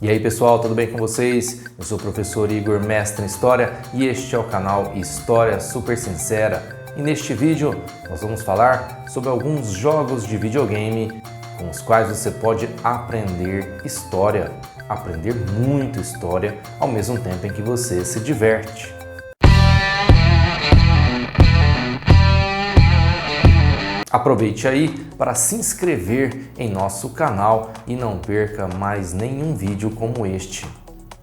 E aí pessoal, tudo bem com vocês? Eu sou o professor Igor, mestre em História, e este é o canal História Super Sincera. E neste vídeo nós vamos falar sobre alguns jogos de videogame com os quais você pode aprender história, aprender muito história, ao mesmo tempo em que você se diverte. Aproveite aí para se inscrever em nosso canal e não perca mais nenhum vídeo como este.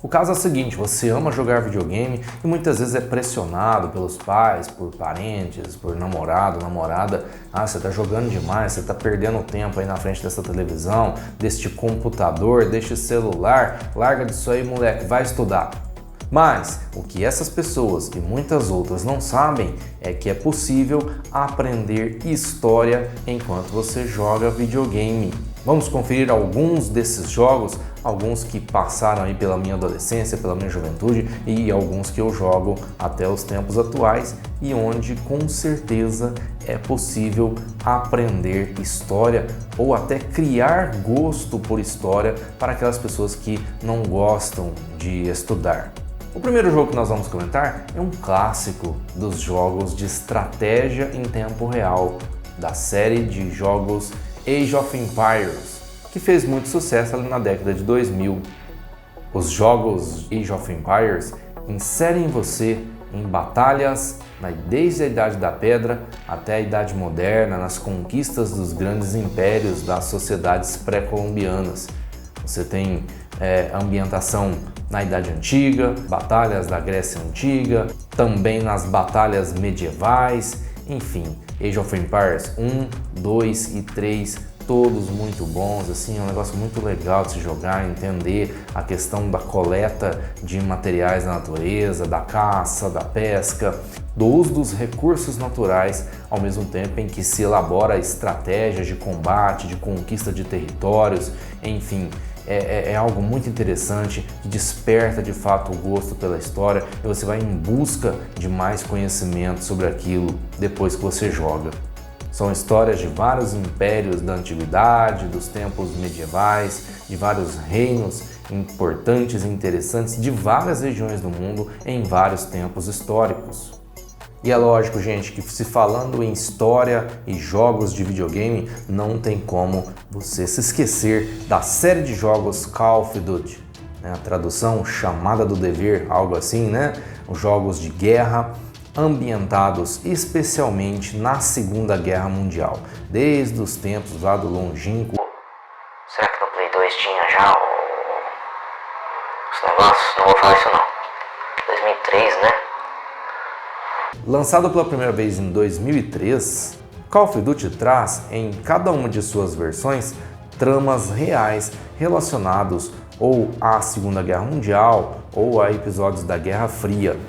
O caso é o seguinte, você ama jogar videogame e muitas vezes é pressionado pelos pais, por parentes, por namorado, namorada. Ah, você está jogando demais, você está perdendo tempo aí na frente dessa televisão, deste computador, deste celular. Larga disso aí, moleque, vai estudar. Mas o que essas pessoas e muitas outras não sabem é que é possível aprender história enquanto você joga videogame. Vamos conferir alguns desses jogos, alguns que passaram aí pela minha adolescência, pela minha juventude e alguns que eu jogo até os tempos atuais e onde com certeza é possível aprender história ou até criar gosto por história para aquelas pessoas que não gostam de estudar. O primeiro jogo que nós vamos comentar é um clássico dos jogos de estratégia em tempo real, da série de jogos Age of Empires, que fez muito sucesso ali na década de 2000. Os jogos Age of Empires inserem você em batalhas desde a Idade da Pedra até a Idade Moderna, nas conquistas dos grandes impérios das sociedades pré-colombianas. Você tem ambientação na Idade Antiga, batalhas da Grécia Antiga, também nas batalhas medievais, enfim, Age of Empires 1, 2 e 3, todos muito bons, assim, é um negócio muito legal de se jogar, entender a questão da coleta de materiais na natureza, da caça, da pesca, do uso dos recursos naturais, ao mesmo tempo em que se elabora estratégias de combate, de conquista de territórios, enfim. É algo muito interessante, que desperta de fato o gosto pela história e você vai em busca de mais conhecimento sobre aquilo depois que você joga. São histórias de vários impérios da antiguidade, dos tempos medievais, de vários reinos importantes e interessantes de várias regiões do mundo em vários tempos históricos. E é lógico, gente, que se falando em história e jogos de videogame, não tem como você se esquecer da série de jogos Call of Duty. A tradução Chamada do Dever, algo assim, né? Os jogos de guerra ambientados especialmente na Segunda Guerra Mundial, desde os tempos lá do longínquo. Será que no Play 2 tinha já os negócios? Não vou falar isso não. 2003, né? Lançado pela primeira vez em 2003, Call of Duty traz em cada uma de suas versões tramas reais relacionados ou à Segunda Guerra Mundial ou a episódios da Guerra Fria.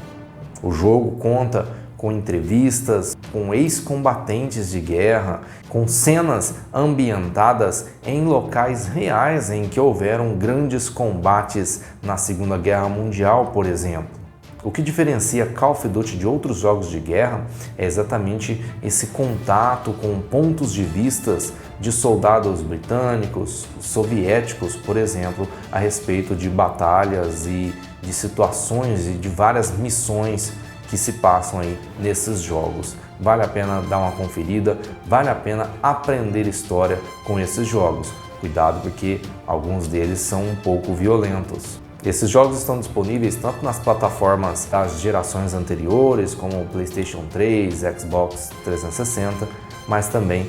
O jogo conta com entrevistas com ex-combatentes de guerra, com cenas ambientadas em locais reais em que houveram grandes combates na Segunda Guerra Mundial, por exemplo. O que diferencia Call of Duty de outros jogos de guerra é exatamente esse contato com pontos de vistas de soldados britânicos, soviéticos, por exemplo, a respeito de batalhas e de situações e de várias missões que se passam aí nesses jogos. Vale a pena dar uma conferida, vale a pena aprender história com esses jogos. Cuidado porque alguns deles são um pouco violentos. Esses jogos estão disponíveis tanto nas plataformas das gerações anteriores, como o PlayStation 3, Xbox 360, mas também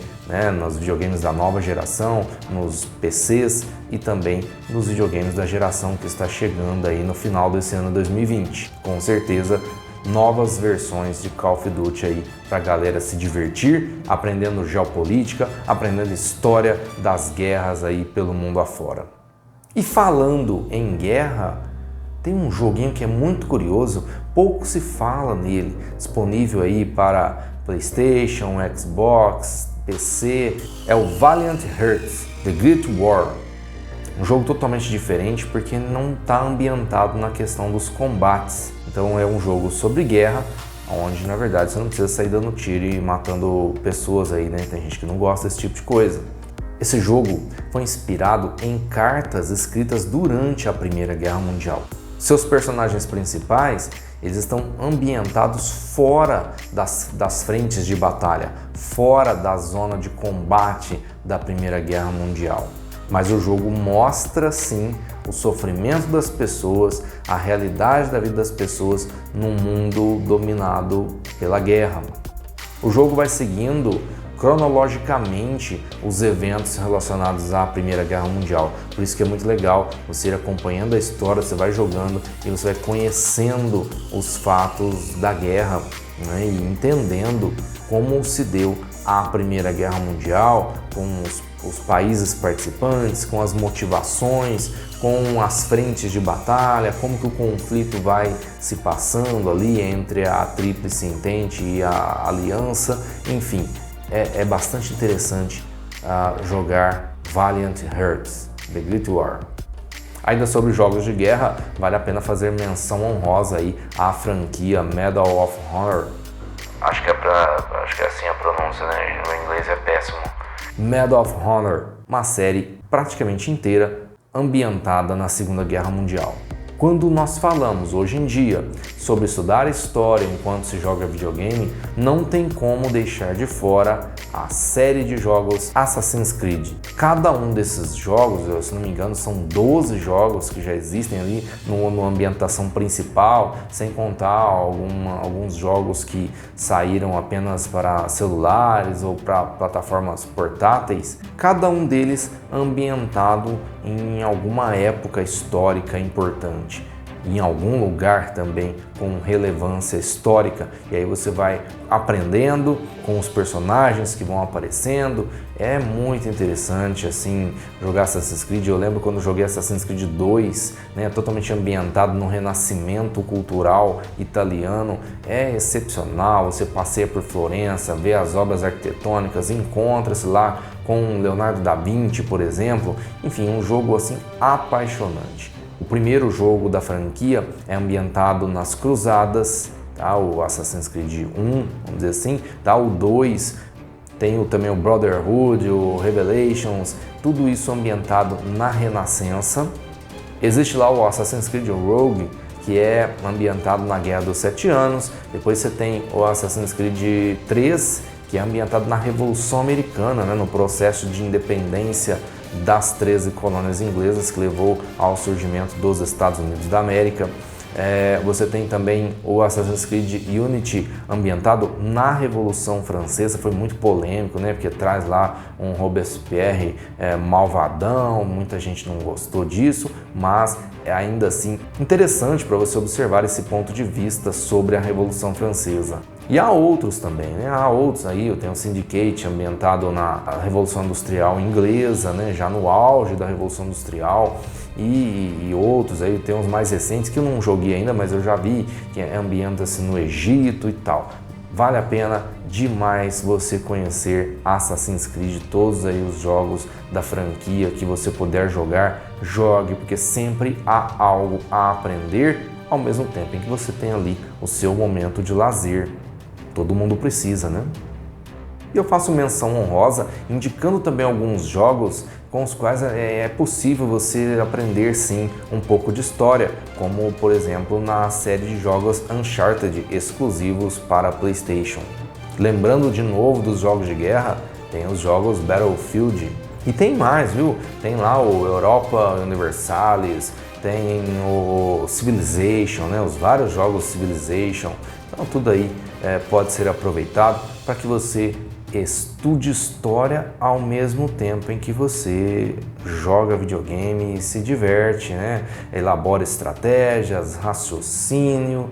nos videogames da nova geração, nos PCs e também nos videogames da geração que está chegando aí no final desse ano 2020. Com certeza, novas versões de Call of Duty aí para a galera se divertir, aprendendo geopolítica, aprendendo história das guerras aí pelo mundo afora. E falando em guerra, tem um joguinho que é muito curioso, pouco se fala nele, disponível aí para PlayStation, Xbox, PC, é o Valiant Hearts, The Great War. Um jogo totalmente diferente porque não está ambientado na questão dos combates. Então é um jogo sobre guerra, onde na verdade você não precisa sair dando tiro e matando pessoas aí, né? Tem gente que não gosta desse tipo de coisa. Esse jogo foi inspirado em cartas escritas durante a Primeira Guerra Mundial. Seus personagens principais, eles estão ambientados fora das frentes de batalha, fora da zona de combate da Primeira Guerra Mundial. Mas o jogo mostra sim o sofrimento das pessoas, a realidade da vida das pessoas num mundo dominado pela guerra. O jogo vai seguindo cronologicamente os eventos relacionados à Primeira Guerra Mundial. Por isso que é muito legal você ir acompanhando a história, você vai jogando e você vai conhecendo os fatos da guerra, né, e entendendo como se deu a Primeira Guerra Mundial, com os países participantes, com as motivações, com as frentes de batalha, como que o conflito vai se passando ali entre a Tríplice Entente e a Aliança, enfim. É bastante interessante jogar Valiant Hearts, The Great War. Ainda sobre jogos de guerra, vale a pena fazer menção honrosa aí à franquia Medal of Honor. Acho que é assim a pronúncia, né? O inglês é péssimo. Medal of Honor, uma série praticamente inteira ambientada na Segunda Guerra Mundial. Quando nós falamos hoje em dia sobre estudar história enquanto se joga videogame, não tem como deixar de fora a série de jogos Assassin's Creed. Cada um desses jogos, se não me engano, são 12 jogos que já existem ali na ambientação principal, sem contar alguns jogos que saíram apenas para celulares ou para plataformas portáteis. Cada um deles ambientado em alguma época histórica importante, em algum lugar também com relevância histórica, e aí você vai aprendendo com os personagens que vão aparecendo. É muito interessante assim jogar Assassin's Creed. Eu lembro quando joguei Assassin's Creed 2, né, totalmente ambientado no renascimento cultural italiano. É excepcional, você passeia por Florença, vê as obras arquitetônicas, encontra-se lá com Leonardo da Vinci, por exemplo. Enfim, um jogo assim apaixonante. O primeiro jogo da franquia é ambientado nas Cruzadas, tá? O Assassin's Creed 1, vamos dizer assim, tá? O 2 tem também o Brotherhood, o Revelations, tudo isso ambientado na Renascença. Existe lá o Assassin's Creed Rogue, que é ambientado na Guerra dos 7 Anos. Depois você tem o Assassin's Creed 3, que é ambientado na Revolução Americana, né? No processo de independência das 13 colônias inglesas que levou ao surgimento dos Estados Unidos da América. Você tem também o Assassin's Creed Unity, ambientado na Revolução Francesa. Foi muito polêmico, né? Porque traz lá um Robespierre malvadão, muita gente não gostou disso, mas é ainda assim interessante para você observar esse ponto de vista sobre a Revolução Francesa. E há outros também, né? Há outros aí, eu tenho o Syndicate ambientado na Revolução Industrial Inglesa, né? Já no auge da Revolução Industrial, e outros aí, tem uns mais recentes que eu não joguei ainda, mas eu já vi que ambienta-se no Egito e tal. Vale a pena demais você conhecer Assassin's Creed, todos aí os jogos da franquia que você puder jogar, jogue, porque sempre há algo a aprender, ao mesmo tempo em que você tem ali o seu momento de lazer. Todo mundo precisa, né? E eu faço menção honrosa indicando também alguns jogos com os quais é possível você aprender sim um pouco de história, como por exemplo na série de jogos Uncharted exclusivos para PlayStation. Lembrando de novo dos jogos de guerra, tem os jogos Battlefield e tem mais, viu? Tem lá o Europa Universalis, tem o Civilization, né? Os vários jogos Civilization. Então tudo aí pode ser aproveitado para que você estude história ao mesmo tempo em que você joga videogame e se diverte, né? Elabora estratégias, raciocínio.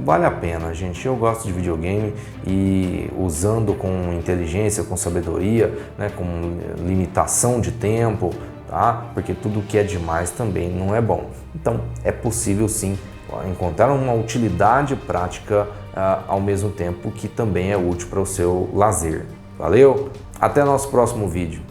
Vale a pena, gente. Eu gosto de videogame e usando com inteligência, com sabedoria, né? Com limitação de tempo, tá? Porque tudo que é demais também não é bom. Então é possível sim encontrar uma utilidade prática ao mesmo tempo que também é útil para o seu lazer. Valeu? Até nosso próximo vídeo.